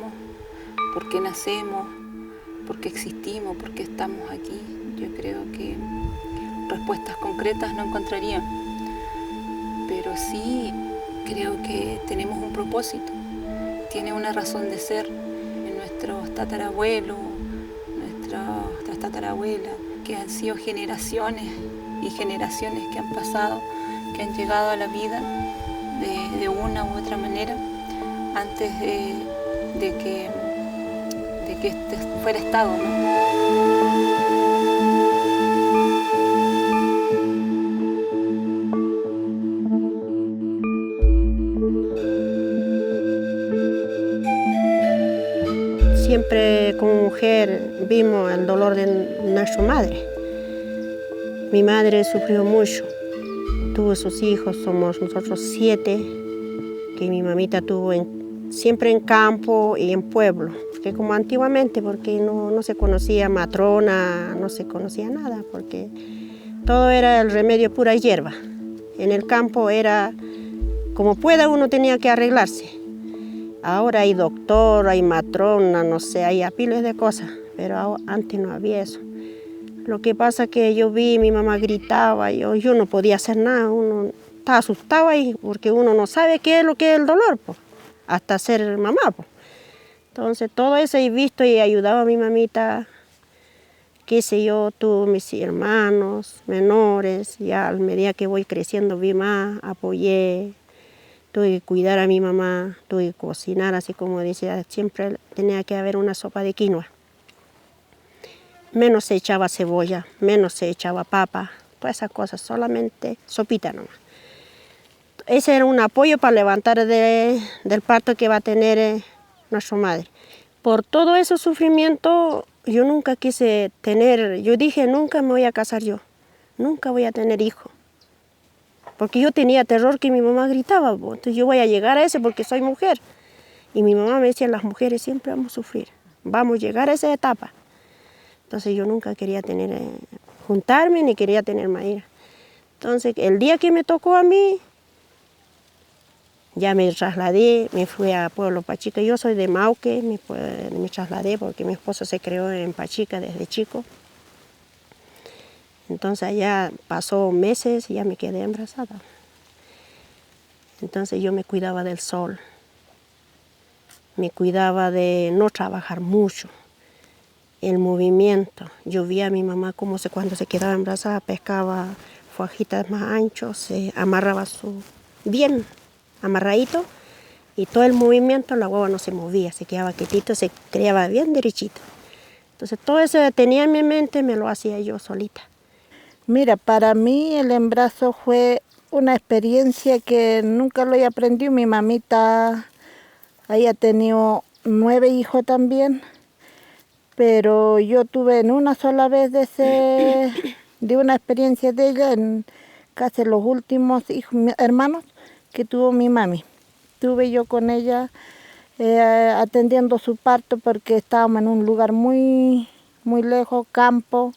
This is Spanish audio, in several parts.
somos, por qué nacemos, por qué existimos, por qué estamos aquí. Yo creo que respuestas concretas no encontraría, pero sí creo que tenemos un propósito, tiene una razón de ser en nuestros tatarabuelos, nuestras tatarabuelas, que han sido generaciones y generaciones que han pasado, que han llegado a la vida de una u otra manera antes de que este fuera Estado, ¿no? Siempre como mujer vimos el dolor de nuestra madre. Mi madre sufrió mucho, tuvo sus hijos, somos nosotros 7, que mi mamita tuvo siempre en campo y en pueblo, porque como antiguamente, porque no se conocía matrona, no se conocía nada, porque todo era el remedio pura hierba. En el campo era como pueda, uno tenía que arreglarse. Ahora hay doctor, hay matrona, no sé, hay apiles de cosas, pero antes no había eso. Lo que pasa es que yo vi, mi mamá gritaba, yo no podía hacer nada, uno estaba asustado ahí, porque uno no sabe qué es lo que es el dolor, pues, hasta ser mamá. Pues. Entonces todo eso he visto y he ayudado a mi mamita, qué sé yo, tuve mis hermanos menores, ya a medida que voy creciendo vi más, apoyé. Tuve que cuidar a mi mamá, tuve que cocinar, así como decía, siempre tenía que haber una sopa de quinoa. Menos se echaba cebolla, menos se echaba papa, todas esas cosas, solamente sopita nomás. Ese era un apoyo para levantar del parto que va a tener nuestra madre. Por todo ese sufrimiento, yo nunca quise tener, yo dije, nunca me voy a casar yo, nunca voy a tener hijo. Porque yo tenía terror que mi mamá gritaba, entonces yo voy a llegar a ese porque soy mujer. Y mi mamá me decía, las mujeres siempre vamos a sufrir, vamos a llegar a esa etapa. Entonces yo nunca quería juntarme ni quería tener maíz. Entonces el día que me tocó a mí, ya me trasladé, me fui a Pueblo Pachica. Yo soy de Mauque, me trasladé porque mi esposo se crió en Pachica desde chico. Entonces allá pasó meses y ya me quedé embarazada. Entonces yo me cuidaba del sol, me cuidaba de no trabajar mucho, el movimiento. Yo vi a mi mamá como cuando se quedaba embarazada pescaba fajitas más anchos, se amarraba bien amarradito y todo el movimiento la guagua no se movía, se quedaba quietito, se criaba bien derechito. Entonces todo eso que tenía en mi mente me lo hacía yo solita. Mira, para mí el embarazo fue una experiencia que nunca lo he aprendido. Mi mamita haya tenido 9 hijos también, pero yo tuve en una sola vez de una experiencia de ella, en casi los últimos hermanos que tuvo mi mami. Tuve yo con ella atendiendo su parto porque estábamos en un lugar muy, muy lejos, campo.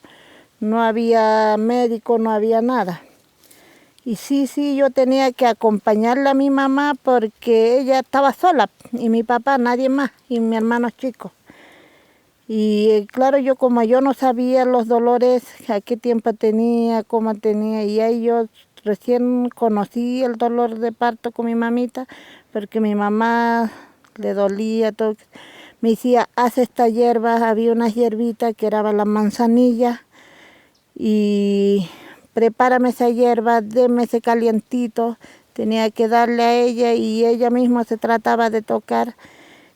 No había médico, no había nada. Y sí, yo tenía que acompañarle a mi mamá porque ella estaba sola, y mi papá, nadie más, y mi hermano chico. Y claro, como yo no sabía los dolores, a qué tiempo tenía, cómo tenía, y ahí yo recién conocí el dolor de parto con mi mamita, porque mi mamá le dolía todo. Me decía, haz esta hierba, había una hierbita que era la manzanilla, y prepárame esa hierba, déme ese calientito, tenía que darle a ella y ella misma se trataba de tocar.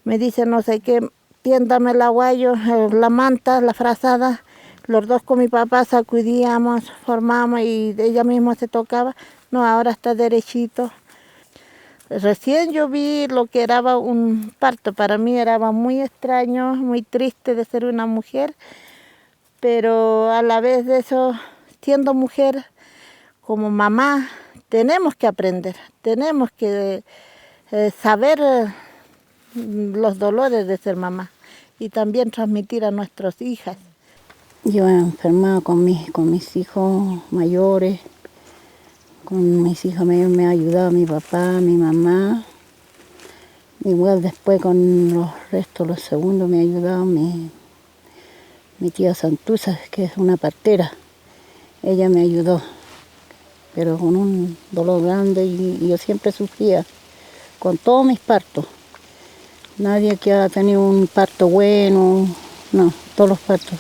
Me dice no sé qué, tiéndame el aguayo, la manta, la frazada, los dos con mi papá sacudíamos, formamos y ella misma se tocaba. No, ahora está derechito. Recién yo vi lo que era un parto, para mí era muy extraño, muy triste de ser una mujer. Pero a la vez de eso, siendo mujer, como mamá, tenemos que aprender, tenemos que saber los dolores de ser mamá y también transmitir a nuestras hijas. Yo he enfermado con mis hijos mayores, con mis hijos mayores me ha ayudado mi papá, mi mamá. Igual después con los restos, los segundos, me ha ayudado mi tía Santuza, que es una partera. Ella me ayudó, pero con un dolor grande y yo siempre sufría con todos mis partos. Nadie que ha tenido un parto bueno, no, todos los partos.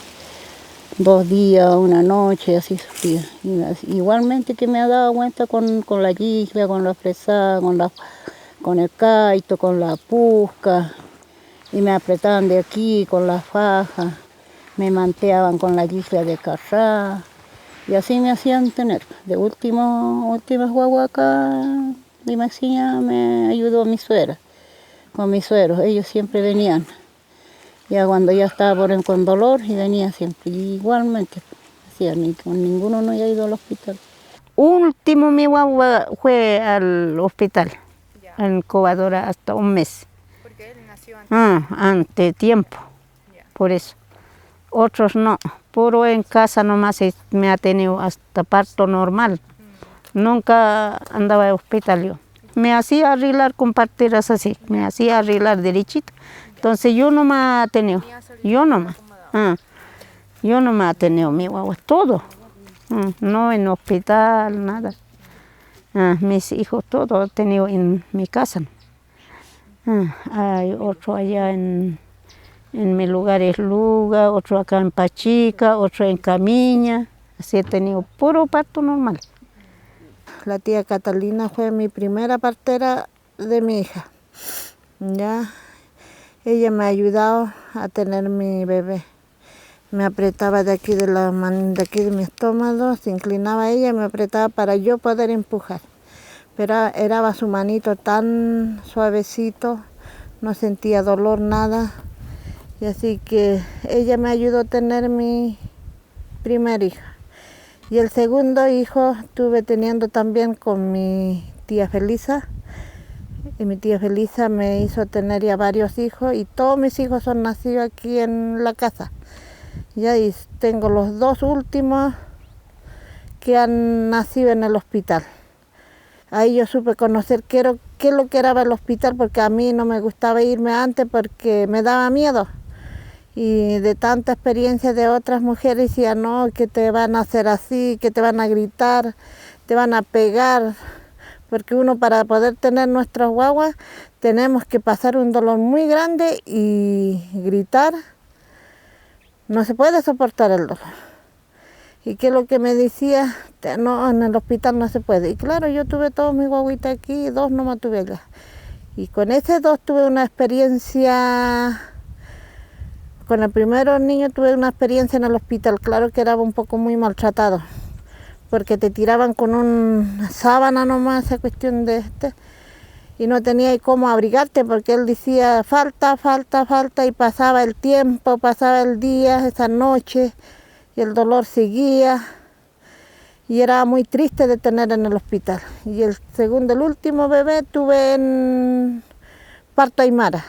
2 días, una noche, así sufría. Igualmente que me ha dado cuenta con la yiglia, con la fresada, con el caito, con la pusca, y me apretaban de aquí con la faja, me manteaban con la yiglia de carrá, y así me hacían tener. De últimas guaguas acá, mi Maxiña me ayudó mi suegra, con mis suegros, ellos siempre venían. Ya cuando ya estaba con dolor y venía siempre, igualmente, decía, ni con ninguno no había ido al hospital. Último mi guagua fue al hospital, en incubadora hasta un mes. Porque él nació antes. Ante tiempo, por eso. Otros no, puro en casa nomás me ha tenido hasta parto normal. Nunca andaba al hospital yo. Me hacía arreglar con parteras así, me hacía arreglar derechito. Entonces yo no me ha tenido, yo no me ha tenido mi guagua, todo. No en hospital, nada. Mis hijos todos he tenido en mi casa. Hay otro allá en mi lugar es Luga, otro acá en Pachica, otro en Camiña. Así he tenido puro parto normal. La tía Catalina fue mi primera partera de mi hija. Ya, ella me ha ayudado a tener mi bebé. Me apretaba de aquí de mi estómago, se inclinaba ella y me apretaba para yo poder empujar. Pero era su manito tan suavecito, no sentía dolor, nada. Y así que ella me ayudó a tener mi primera hija. Y el segundo hijo estuve teniendo también con mi tía Felisa. Y mi tía Felisa me hizo tener ya varios hijos y todos mis hijos son nacidos aquí en la casa. Ya y tengo los 2 últimos que han nacido en el hospital. Ahí yo supe conocer qué es lo que era el hospital, porque a mí no me gustaba irme antes porque me daba miedo. Y de tanta experiencia de otras mujeres decía, no, que te van a hacer así, que te van a gritar, te van a pegar. Porque uno para poder tener nuestras guaguas tenemos que pasar un dolor muy grande y gritar. No se puede soportar el dolor. ¿Y qué es lo que me decía? No, en el hospital no se puede. Y claro, yo tuve todos mis guaguitas aquí, 2 nomás tuve allá. Y con ese 2 tuve una experiencia. Con el primero niño tuve una experiencia en el hospital, claro que era un poco muy maltratado, porque te tiraban con una sábana nomás, esa cuestión de y no tenía cómo abrigarte, porque él decía falta, falta, falta, y pasaba el tiempo, pasaba el día, esa noche, y el dolor seguía, y era muy triste de tener en el hospital. Y el último bebé tuve en parto Aymara.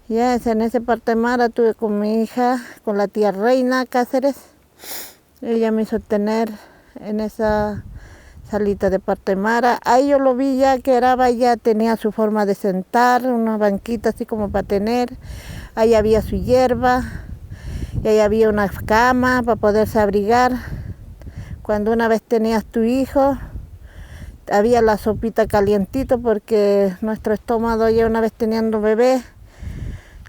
Ya en ese parto Aymara tuve con mi hija, con la tía Reina Cáceres. Ella me hizo tener en esa salita de parto Aymara. Ahí yo lo vi ya que ya tenía su forma de sentar, una banquita así como para tener. Ahí había su hierba, y ahí había una cama para poderse abrigar. Cuando una vez tenías tu hijo, había la sopita calientito porque nuestro estómago ya una vez teniendo bebé,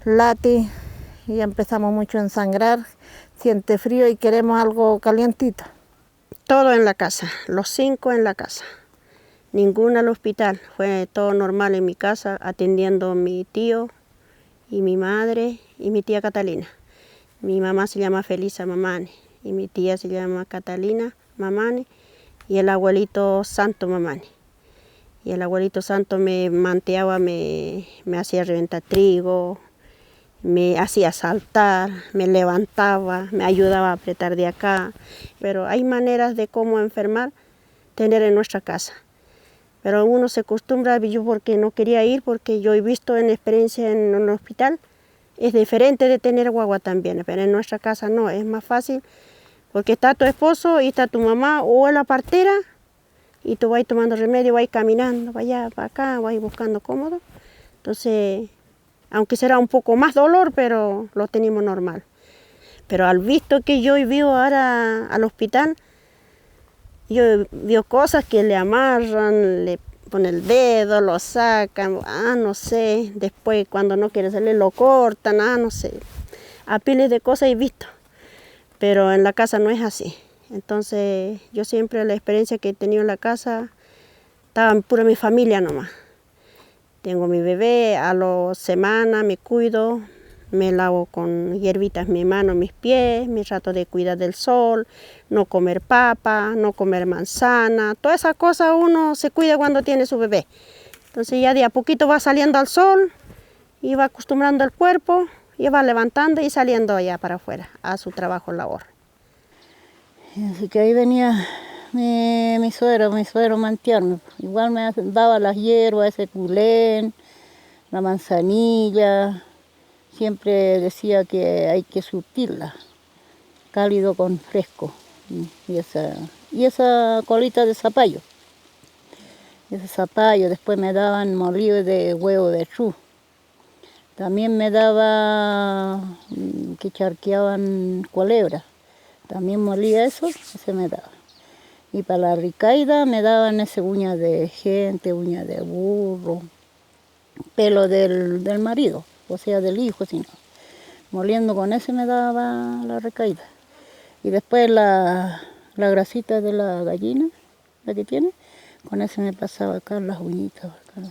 late y empezamos mucho a ensangrar, siente frío y queremos algo calientito. Todo en la casa, los 5 en la casa. Ninguno al hospital, fue todo normal en mi casa, atendiendo a mi tío y mi madre y mi tía Catalina. Mi mamá se llama Felisa Mamani y mi tía se llama Catalina Mamani y el abuelito Santo Mamani. Y el abuelito Santo me manteaba, me hacía reventar trigo, me hacía saltar, me levantaba, me ayudaba a apretar de acá. Pero hay maneras de cómo enfermar, tener en nuestra casa. Pero uno se acostumbra, yo porque no quería ir, porque yo he visto en experiencia en un hospital, es diferente de tener guagua también, pero en nuestra casa no, es más fácil, porque está tu esposo y está tu mamá o la partera, y tú vas tomando remedio, vas caminando, vas allá, para acá, vas buscando cómodo. Entonces, aunque será un poco más dolor, pero lo tenemos normal. Pero al visto que yo vivo ahora al hospital, yo veo cosas que le amarran, le ponen el dedo, lo sacan, no sé. Después cuando no quiere salir lo cortan, no sé. A piles de cosas he visto, pero en la casa no es así. Entonces yo siempre la experiencia que he tenido en la casa, estaba pura mi familia nomás. Tengo mi bebé, a las semanas me cuido, me lavo con hierbitas mi mano, mis pies, me trato de cuidar del sol, no comer papa, no comer manzana, todas esas cosas uno se cuida cuando tiene su bebé. Entonces ya de a poquito va saliendo al sol y va acostumbrando el cuerpo y va levantando y saliendo allá para afuera a su trabajo, labor. Así que ahí venía mi suegro mantearme. Igual me daba las hierbas, ese culén, la manzanilla. Siempre decía que hay que surtirla, cálido con fresco. Y esa colita de zapallo. Ese zapallo, después me daban molido de huevo de chu. También me daba que charqueaban culebra. También molía eso, ese me daba. Y para la recaída me daban ese uña de gente, uña de burro, pelo del marido, o sea, del hijo, sino. Moliendo con ese me daba la recaída. Y después la grasita de la gallina, la que tiene, con ese me pasaba acá las uñitas, acá,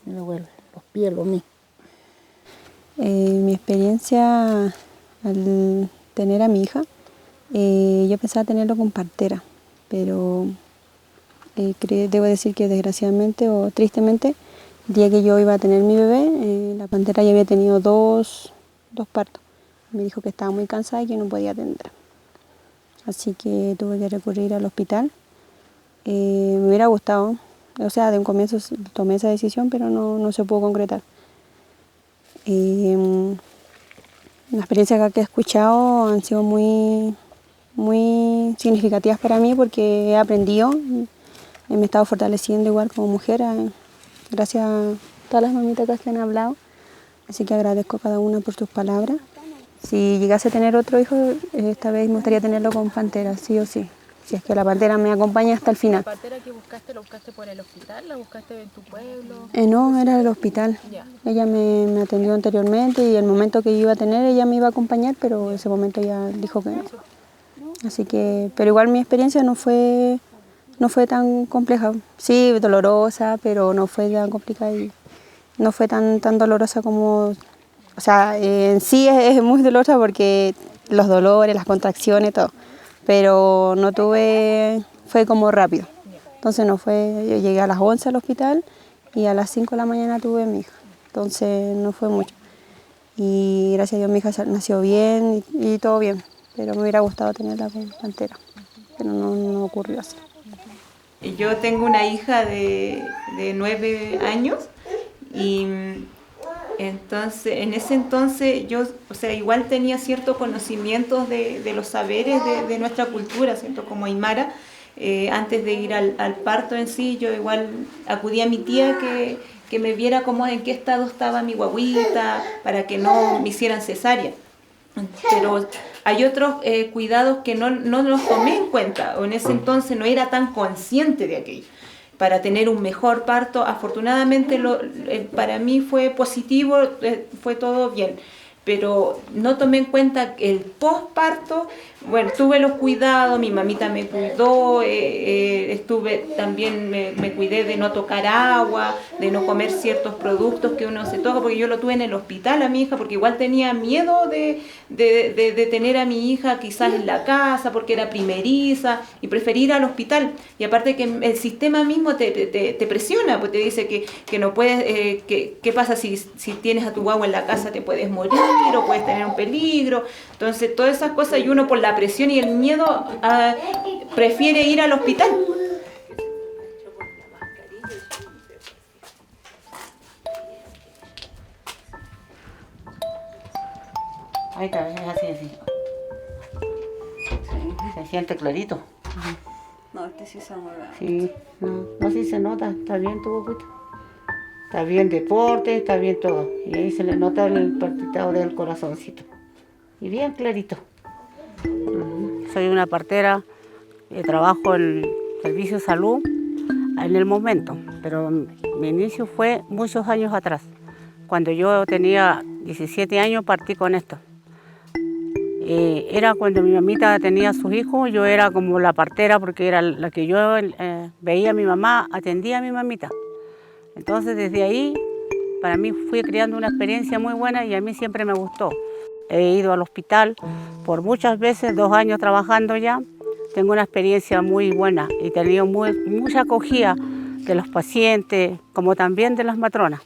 los pies, lo mismo. Mi experiencia al tener a mi hija, yo pensaba tenerlo con partera, pero debo decir que desgraciadamente o tristemente, el día que yo iba a tener mi bebé, la partera ya había tenido dos partos. Me dijo que estaba muy cansada y que no podía atender. Así que tuve que recurrir al hospital. Me hubiera gustado, o sea, de un comienzo tomé esa decisión, pero no se pudo concretar. Las experiencias que he escuchado han sido muy significativas para mí porque he aprendido, me he estado fortaleciendo igual como mujer, gracias a todas las mamitas que han hablado. Así que agradezco a cada una por sus palabras. Si llegase a tener otro hijo, esta vez me gustaría tenerlo con pantera, sí o sí. Si es que la partera me acompaña hasta el final. ¿La partera que buscaste, la buscaste por el hospital? ¿La buscaste en tu pueblo? No, era el hospital. Ya. Ella me atendió anteriormente y el momento que yo iba a tener, ella me iba a acompañar, pero ese momento ya dijo que no. Así que, pero igual mi experiencia no fue tan compleja. Sí, dolorosa, pero no fue tan complicada y no fue tan dolorosa como... O sea, en sí es muy dolorosa porque los dolores, las contracciones, todo. Pero no tuve, fue como rápido. Entonces no fue, yo llegué a las 11 al hospital y a las 5 de la mañana tuve a mi hija. Entonces no fue mucho. Y gracias a Dios mi hija nació bien y todo bien. Pero me hubiera gustado tenerla con pantera, pero no ocurrió así. Yo tengo una hija de 9 años y entonces, en ese entonces yo, o sea, igual tenía ciertos conocimientos de los saberes de nuestra cultura, ¿cierto? Como aymara, antes de ir al parto en sí, yo igual acudí a mi tía que me viera cómo en qué estado estaba mi guagüita, para que no me hicieran cesárea. Pero hay otros cuidados que no los tomé en cuenta, o en ese entonces no era tan consciente de aquello. Para tener un mejor parto, afortunadamente para mí fue positivo, fue todo bien. Pero no tomé en cuenta el postparto. Bueno, tuve los cuidados, mi mamita me cuidó, también me cuidé de no tocar agua, de no comer ciertos productos que uno se toca, porque yo lo tuve en el hospital a mi hija, porque igual tenía miedo de tener a mi hija quizás en la casa, porque era primeriza, y preferí ir al hospital. Y aparte que el sistema mismo te presiona, pues te dice que no puedes, ¿qué pasa si tienes a tu guagua en la casa? Te puedes morir o puedes tener un peligro. Entonces todas esas cosas, y uno por la presión y el miedo prefiere ir al hospital. Ahí está, es así. Sí, se siente clarito. No, este sí se mueve. Sí, no, sí se nota, está bien tu boquita. Está bien deporte, está bien todo. Y ahí se le nota el palpitado del corazoncito. Y bien clarito. Soy una partera, trabajo en el servicio de salud en el momento, pero mi inicio fue muchos años atrás. Cuando yo tenía 17 años partí con esto. Era cuando mi mamita tenía a sus hijos, yo era como la partera porque era la que yo veía a mi mamá, atendía a mi mamita. Entonces desde ahí para mí fui creando una experiencia muy buena y a mí siempre me gustó. He ido al hospital por muchas veces, 2 años trabajando ya. Tengo una experiencia muy buena y he tenido mucha acogida de los pacientes como también de las matronas.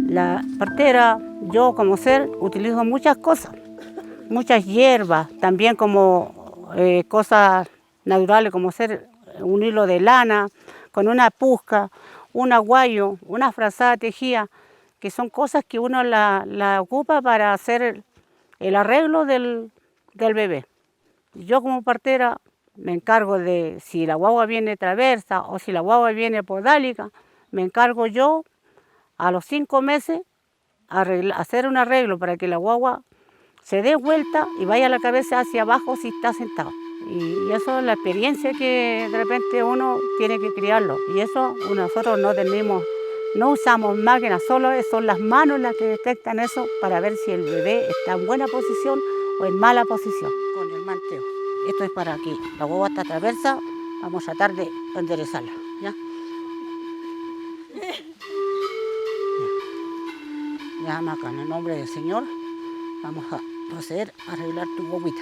La partera, yo como ser, utilizo muchas cosas, muchas hierbas, también como cosas naturales, como ser un hilo de lana, con una pusca, un aguayo, una frazada tejida, que son cosas que uno la ocupa para hacer el arreglo del bebé. Yo como partera me encargo de si la guagua viene traversa o si la guagua viene podálica, me encargo yo a los 5 meses hacer un arreglo para que la guagua se dé vuelta y vaya la cabeza hacia abajo si está sentado. Y eso es la experiencia que de repente uno tiene que criarlo. Y eso nosotros no usamos máquinas, solo son las manos las que detectan eso para ver si el bebé está en buena posición o en mala posición. Con el manteo. Esto es para que la guagua está traversa, vamos a tratar de enderezarla. ¿Ya? Ya, Maca, en el nombre del Señor, vamos a proceder a arreglar tu guaguita.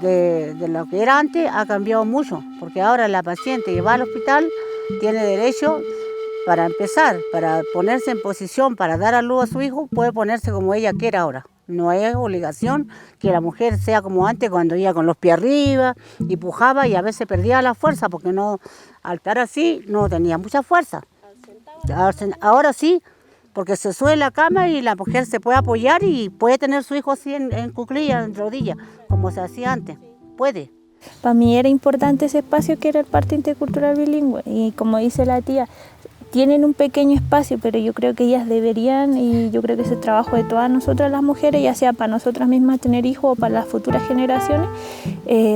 De lo que era antes ha cambiado mucho, porque ahora la paciente que va al hospital tiene derecho, para empezar, para ponerse en posición, para dar a luz a su hijo, puede ponerse como ella quiera ahora. No es obligación que la mujer sea como antes, cuando iba con los pies arriba y pujaba y a veces perdía la fuerza, porque no, al estar así no tenía mucha fuerza. Ahora sí, porque se sube en la cama y la mujer se puede apoyar y puede tener su hijo así en cuclillas, en rodillas, como se hacía antes. Puede. Para mí era importante ese espacio que era el Parque Intercultural Bilingüe y como dice la tía, tienen un pequeño espacio, pero yo creo que ellas deberían, y yo creo que ese trabajo de todas nosotras las mujeres, ya sea para nosotras mismas tener hijos o para las futuras generaciones,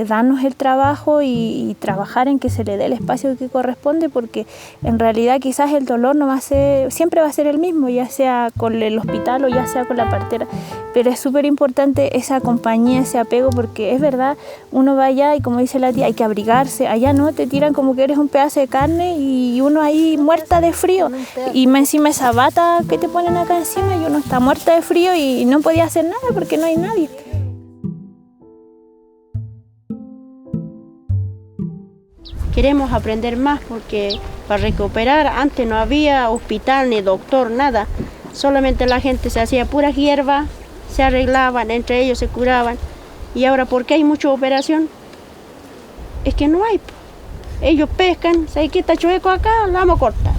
darnos el trabajo y trabajar en que se le dé el espacio que corresponde, porque en realidad quizás el dolor no va a ser, siempre va a ser el mismo, ya sea con el hospital o ya sea con la partera, pero es súper importante esa compañía, ese apego, porque es verdad, uno va allá y como dice la tía, hay que abrigarse, allá no, te tiran como que eres un pedazo de carne y uno ahí muerta de frío y más encima esa bata que te ponen acá encima y uno está muerta de frío y no podía hacer nada porque no hay nadie. Queremos aprender más porque para recuperar antes no había hospital ni doctor, nada. Solamente la gente se hacía pura hierba, se arreglaban, entre ellos se curaban. Y ahora, ¿por qué hay mucha operación? Es que no hay. Ellos pescan, se quita chueco acá, la vamos a cortar.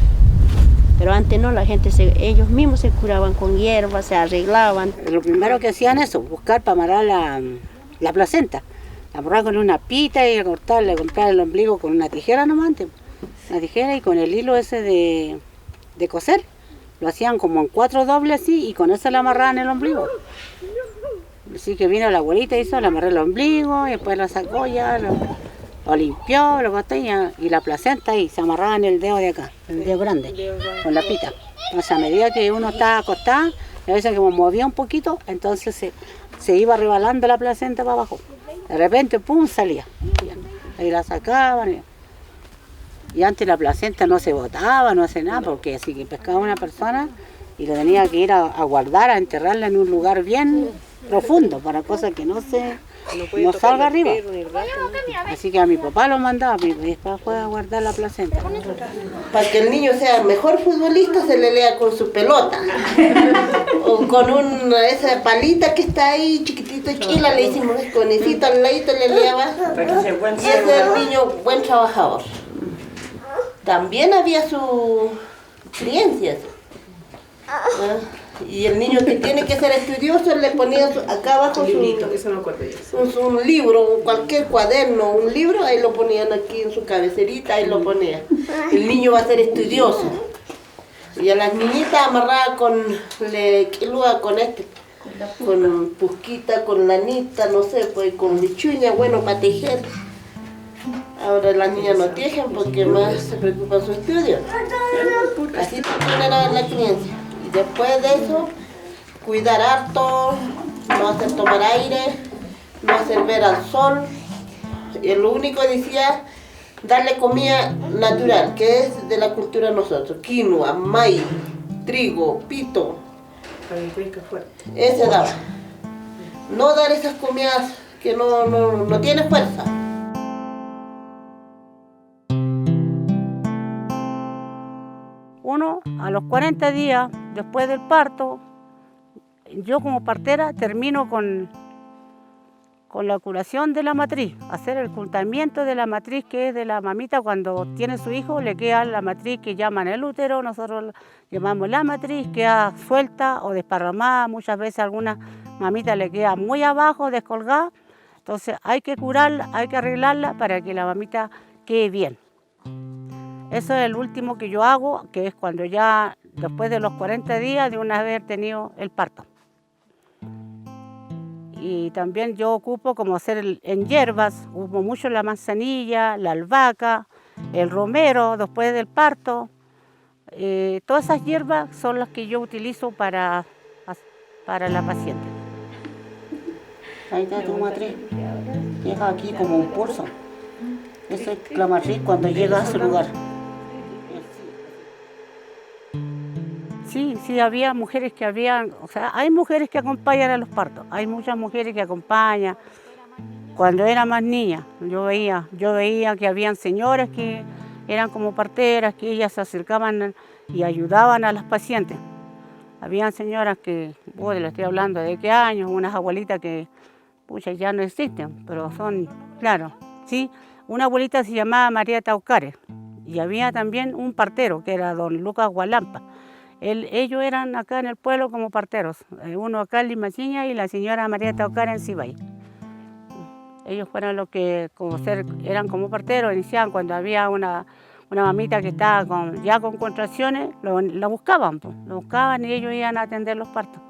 Pero antes no, la gente, ellos mismos se curaban con hierba, se arreglaban. Lo primero que hacían eso, buscar para amarrar la placenta. Amarrar con una pita y cortar el ombligo con una tijera nomás antes. Una tijera y con el hilo ese de coser. Lo hacían como en 4 dobles así y con eso le amarraban el ombligo. Así que vino la abuelita, le amarré el ombligo y después lo sacó ya, lo limpió, lo cortó y la placenta ahí se amarraba en el dedo de acá, el dedo grande, con la pita. Entonces a medida que uno estaba acostada, a veces como movía un poquito, entonces se iba rebalando la placenta para abajo. De repente, pum, salía. Ahí la sacaban. Y antes la placenta no se botaba, no hace nada, porque si pescaba una persona y le tenía que ir a guardar, a enterrarla en un lugar bien profundo, para cosas que no salga arriba. Así que a mi papá lo mandaba, mi papá fue a guardar la placenta. Para que el niño sea mejor futbolista se le lea con su pelota. O con esa palita que está ahí, chiquitito, chila, le hicimos conecito al ladito, le leaba. Y ese es el niño buen trabajador. También había su experiencia. Y el niño que tiene que ser estudioso le ponía acá abajo un libro, cualquier cuaderno, un libro, ahí lo ponían aquí en su cabezerita, ahí lo ponían. El niño va a ser estudioso. Y a las niñitas amarradas con con pusquita, con lanita, no sé, pues con bichuña, bueno, para tejer. Ahora las niñas no tejen porque más se preocupan su estudio. Así era la creencia. Y después de eso, cuidar harto, no hacer tomar aire, no hacer ver al sol. Y lo único decía, darle comida natural, que es de la cultura de nosotros. Quinoa, maíz, trigo, pito. Ese daba. No dar esas comidas que no tienen fuerza. Uno, a los 40 días después del parto, yo como partera termino con la curación de la matriz, hacer el ocultamiento de la matriz, que es de la mamita cuando tiene su hijo, le queda la matriz que llaman el útero, nosotros llamamos la matriz, queda suelta o desparramada, muchas veces a algunas mamitas le queda muy abajo, descolgada, entonces hay que curarla, hay que arreglarla para que la mamita quede bien. Eso es el último que yo hago, que es cuando ya después de los 40 días de una vez haber tenido el parto. Y también yo ocupo como hacer en hierbas, ocupo mucho la manzanilla, la albahaca, el romero después del parto. Todas esas hierbas son las que yo utilizo para la paciente. Ahí está tu matriz, llega aquí como un pulso. Esa es la matriz cuando llega a su lugar. Sí, había mujeres que hay mujeres que acompañan a los partos, hay muchas mujeres que acompañan. Cuando era más niña, yo veía que habían señoras que eran como parteras, que ellas se acercaban y ayudaban a las pacientes. Habían señoras que, le estoy hablando de qué años, unas abuelitas que, ya no existen, pero son, claro, sí. Una abuelita se llamaba María Taucares y había también un partero que era don Lucas Gualampa. Ellos eran acá en el pueblo como parteros, uno acá en Limachiña y la señora María Taucares en Sibay. Ellos fueron los que eran como parteros, iniciaban cuando había una mamita que estaba ya con contracciones, la buscaban y ellos iban a atender los partos.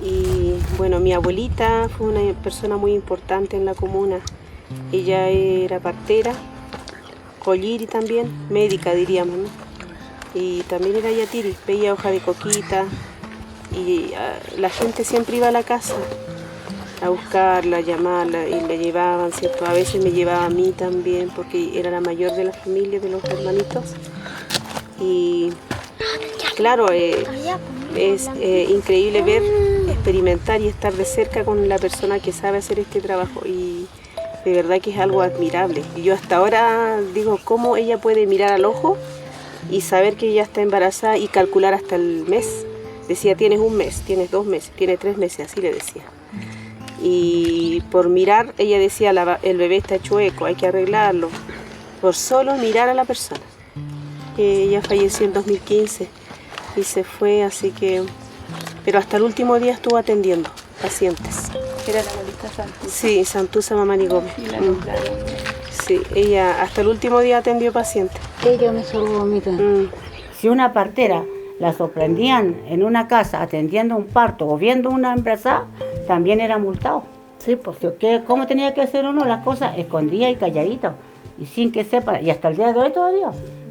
Y bueno, mi abuelita fue una persona muy importante en la comuna. Ella era partera, colliri también, médica diríamos, ¿no? Y también era yatiri, veía hoja de coquita y la gente siempre iba a la casa a buscarla, a llamarla y le llevaban, ¿cierto? A veces me llevaba a mí también porque era la mayor de la familia, de los hermanitos. Y claro, es increíble ver, experimentar y estar de cerca con la persona que sabe hacer este trabajo y de verdad que es algo admirable. Y yo hasta ahora digo, ¿cómo ella puede mirar al ojo y saber que ella está embarazada y calcular hasta el mes? Decía, tienes 1 mes, tienes 2 meses, tienes 3 meses, así le decía. Y por mirar, ella decía, el bebé está chueco, hay que arreglarlo. Por solo mirar a la persona. Ella falleció en 2015 y se fue, así que... Pero hasta el último día estuvo atendiendo pacientes. ¿Era la abuelita Santuza? Sí, Santuza Mamani Gómez. ¿Y la nombraron? Sí, ella hasta el último día atendió pacientes. Ella me salvó a mí también. Si una partera la sorprendían en una casa atendiendo un parto o viendo una embarazada, también era multado. Sí, porque ¿cómo tenía que hacer uno las cosas? Escondida y calladito, y sin que sepa, y hasta el día de hoy todavía.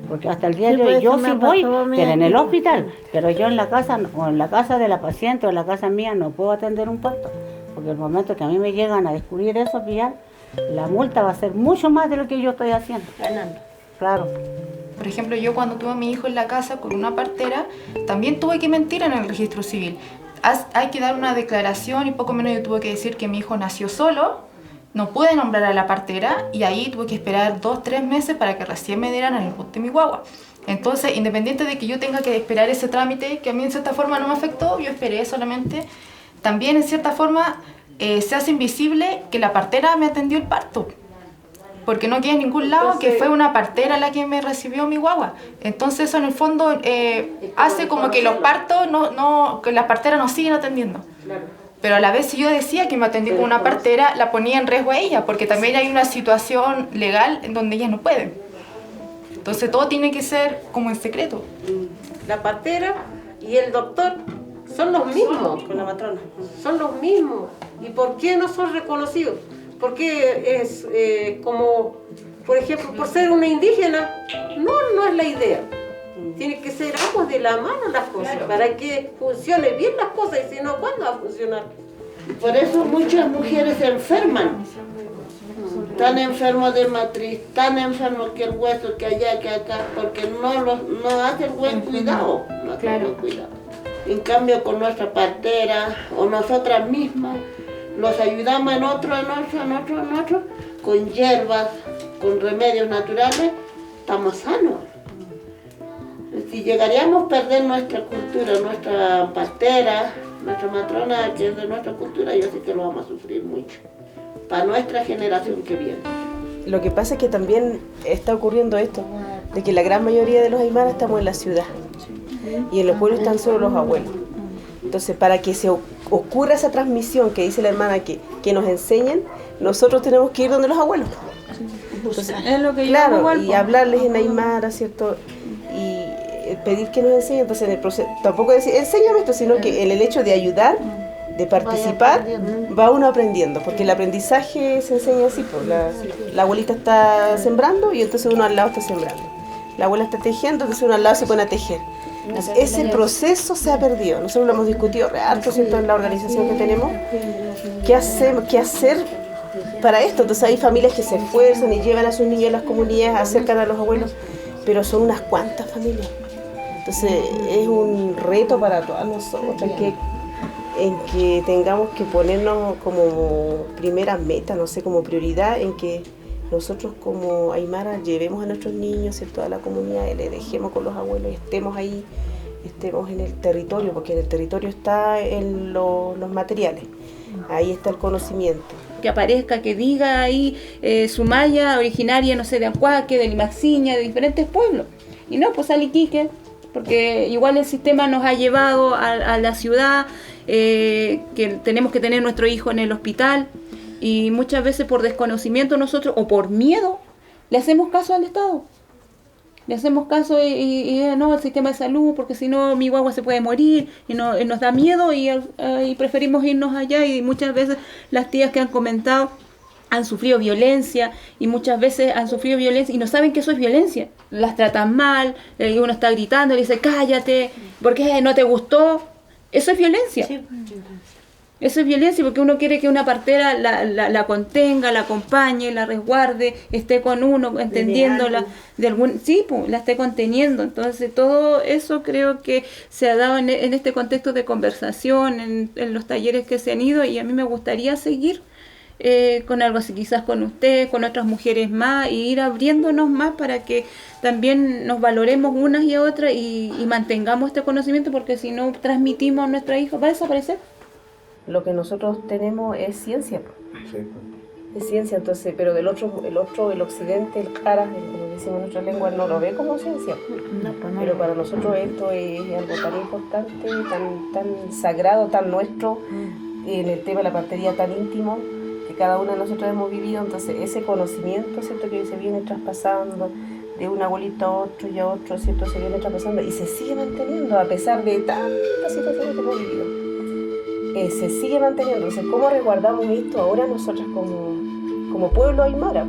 Porque hasta el día de hoy yo sí voy, pero en el hospital, pero yo en la casa, o en la casa de la paciente o en la casa mía no puedo atender un parto. Porque el momento que a mí me llegan a descubrir eso, ya la multa va a ser mucho más de lo que yo estoy haciendo. Ganando. Claro. Por ejemplo, yo cuando tuve a mi hijo en la casa con una partera, también tuve que mentir en el registro civil. Hay que dar una declaración y poco menos yo tuve que decir que mi hijo nació solo, no pude nombrar a la partera y ahí tuve que esperar 2-3 meses para que recién me dieran el bote de mi guagua. Entonces, independiente de que yo tenga que esperar ese trámite, que a mí en cierta forma no me afectó, yo esperé solamente. También en cierta forma se hace invisible que la partera me atendió el parto. porque no queda en ningún lado. Entonces, que fue una partera la que me recibió mi guagua. Entonces eso en el fondo hace como que los partos, que las parteras nos siguen atendiendo. Claro. Pero a la vez si yo decía que me atendí con una partera, la ponía en riesgo a ella, porque también hay una situación legal en donde ellas no pueden. Entonces todo tiene que ser como en secreto. La partera y el doctor son los mismos con la matrona, son los mismos. ¿Y por qué no son reconocidos? Porque es como, por ejemplo, por ser una indígena, no es la idea. Tiene que ser ambos de la mano las cosas, para que funcione bien las cosas, y si no, ¿cuándo va a funcionar? Por eso muchas mujeres se enferman. Tan enfermos de matriz, tan enfermos que el hueso, que allá, que acá, porque no hacen buen cuidado. No hacen buen cuidado. En cambio, con nuestra partera o nosotras mismas, nos ayudamos en otro, con hierbas, con remedios naturales, estamos sanos. Si llegaríamos a perder nuestra cultura, nuestra partera, nuestra matrona, que es de nuestra cultura, yo sé que lo vamos a sufrir mucho, para nuestra generación que viene. Lo que pasa es que también está ocurriendo esto, de que la gran mayoría de los aymaras estamos en la ciudad, y en los pueblos están solo los abuelos. Entonces, para que se ocurra esa transmisión que dice la hermana, que nos enseñen, nosotros tenemos que ir donde los abuelos. Entonces, es lo que claro, y hablarles en aymara, ¿cierto? Y pedir que nos enseñen. Entonces, en el proceso, tampoco decir, enséñame esto, sino que en el hecho de ayudar, de participar, va uno aprendiendo, porque el aprendizaje se enseña así, pues, la abuelita está sembrando y entonces uno al lado está sembrando. La abuela está tejiendo, entonces uno al lado se pone a tejer. Entonces, ese proceso se ha perdido. Nosotros lo hemos discutido harto, ¿cierto?, en la organización que tenemos. ¿Qué hacer para esto? Entonces hay familias que se esfuerzan y llevan a sus niños a las comunidades, acercan a los abuelos, pero son unas cuantas familias. Entonces es un reto para todas nosotros en que tengamos que ponernos como primera meta, no sé, como prioridad, en que nosotros como aymara llevemos a nuestros niños, ¿cierto?, a la comunidad, les dejemos con los abuelos, estemos ahí, estemos en el territorio, porque en el territorio está en los materiales, ahí está el conocimiento. Que aparezca, que diga ahí Sumaya, originaria, no sé, de Ancuaque, de Limaxiña, de diferentes pueblos. Y no, pues sale Iquique, porque igual el sistema nos ha llevado a la ciudad, que tenemos que tener nuestro hijo en el hospital, y muchas veces por desconocimiento nosotros, o por miedo, le hacemos caso al Estado. Le hacemos caso y no, el sistema de salud, porque si no mi guagua se puede morir, y nos da miedo y preferimos irnos allá. Y muchas veces las tías que han comentado han sufrido violencia, y muchas veces han sufrido violencia y no saben que eso es violencia. Las tratan mal, y uno está gritando, le dice cállate, porque no te gustó. Eso es violencia. Sí. Eso es violencia, porque uno quiere que una partera la contenga, la acompañe, la resguarde, esté con uno, entendiéndola, la esté conteniendo. Entonces todo eso creo que se ha dado en este contexto de conversación, en los talleres que se han ido, y a mí me gustaría seguir con algo así, quizás con ustedes, con otras mujeres más, y ir abriéndonos más para que también nos valoremos unas y otras y mantengamos este conocimiento, porque si no transmitimos a nuestra hija va a desaparecer. Lo que nosotros tenemos es ciencia. Sí. Es ciencia, entonces, pero el occidente, el cara, como decimos en nuestra lengua, no lo ve como ciencia. Pero para nosotros esto es algo tan importante, tan sagrado, tan nuestro, en el tema de la partería tan íntimo, que cada una de nosotros hemos vivido. Entonces ese conocimiento, ¿cierto?, que se viene traspasando de un abuelito a otro y a otro, ¿cierto?, se viene traspasando y se sigue manteniendo a pesar de tantas situaciones que hemos vivido. Se sigue manteniendo. Entonces, ¿cómo resguardamos esto ahora nosotras como pueblo aymara?